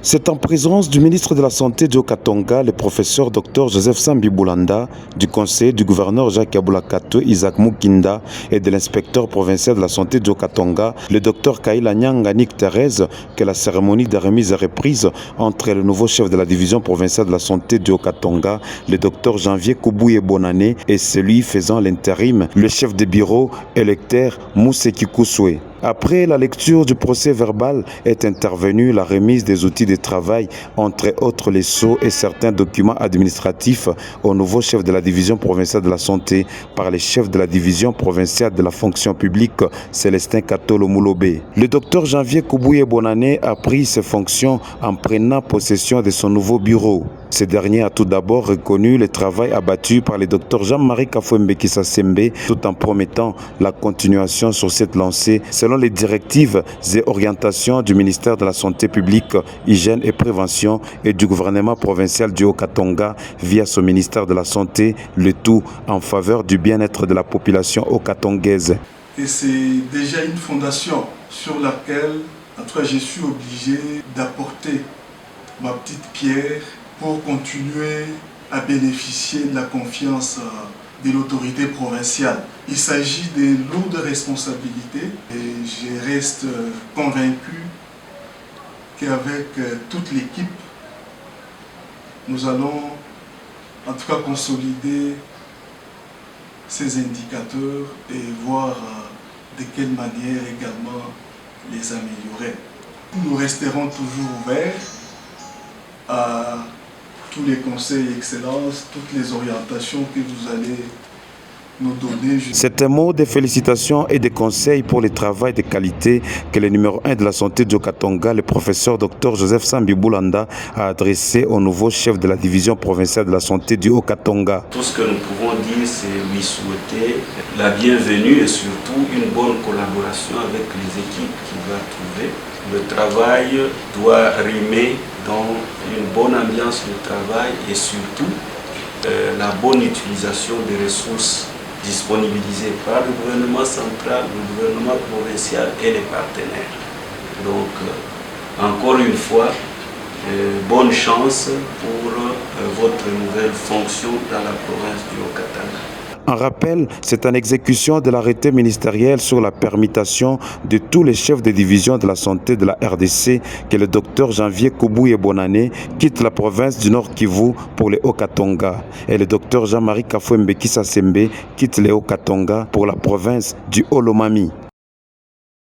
C'est en présence du ministre de la Santé du Haut-Katanga, le professeur Dr Joseph Sambi Boulanda, du conseiller du gouverneur Jacques Aboulakato, Isaac Mukinda et de l'inspecteur provincial de la santé du Haut-Katanga, le Dr Kaila Nyanga Nick Thérèse, que la cérémonie de remise et reprise entre le nouveau chef de la division provinciale de la santé du Haut-Katanga, le Dr Janvier Koubouye Bonané, et celui faisant l'intérim, le chef de bureau électeur Mousseki Kousoué. Après la lecture du procès verbal est intervenue la remise des outils de travail, entre autres les sceaux et certains documents administratifs au nouveau chef de la division provinciale de la santé par le chef de la division provinciale de la fonction publique, Célestin Katolo Moulobé. Le docteur Janvier Koubouye Bonané a pris ses fonctions en prenant possession de son nouveau bureau. Ce dernier a tout d'abord reconnu le travail abattu par le docteur Jean-Marie Kafouembe Kissasembe tout en promettant la continuation sur cette lancée selon les directives et orientations du ministère de la Santé publique, Hygiène et Prévention et du gouvernement provincial du Haut-Katanga via son ministère de la Santé, le tout en faveur du bien-être de la population haut-katongaise. Et c'est déjà une fondation sur laquelle, en tout cas, je suis obligé d'apporter ma petite pierre pour continuer à bénéficier de la confiance de l'autorité provinciale. Il s'agit de lourdes responsabilités et je reste convaincu qu'avec toute l'équipe, nous allons en tout cas consolider ces indicateurs et voir de quelle manière également les améliorer. Nous resterons toujours ouverts à tous les conseils excellences, toutes les orientations que vous allez nous donner. C'est un mot de félicitations et de conseils pour le travail de qualité que le numéro 1 de la santé du Haut-Katanga, le professeur Dr Joseph Sambi Boulanda, a adressé au nouveau chef de la division provinciale de la santé du Haut-Katanga. Tout ce que nous pouvons dire, c'est lui souhaiter la bienvenue et surtout une bonne collaboration avec les équipes qu'il va trouver. Le travail doit rimer dans une bonne ambiance de travail et surtout la bonne utilisation des ressources disponibilisées par le gouvernement central, le gouvernement provincial et les partenaires. Donc, encore une fois, bonne chance pour votre nouvelle fonction dans la province du Haut-Katanga. En rappel, c'est en exécution de l'arrêté ministériel sur la permutation de tous les chefs de division de la santé de la RDC que le docteur Janvier Koubouye Bonané quitte la province du Nord Kivu pour le Haut-Katanga et le docteur Jean-Marie Kafouembe Kissasembe quitte le Haut-Katanga pour la province du Haut-Lomami.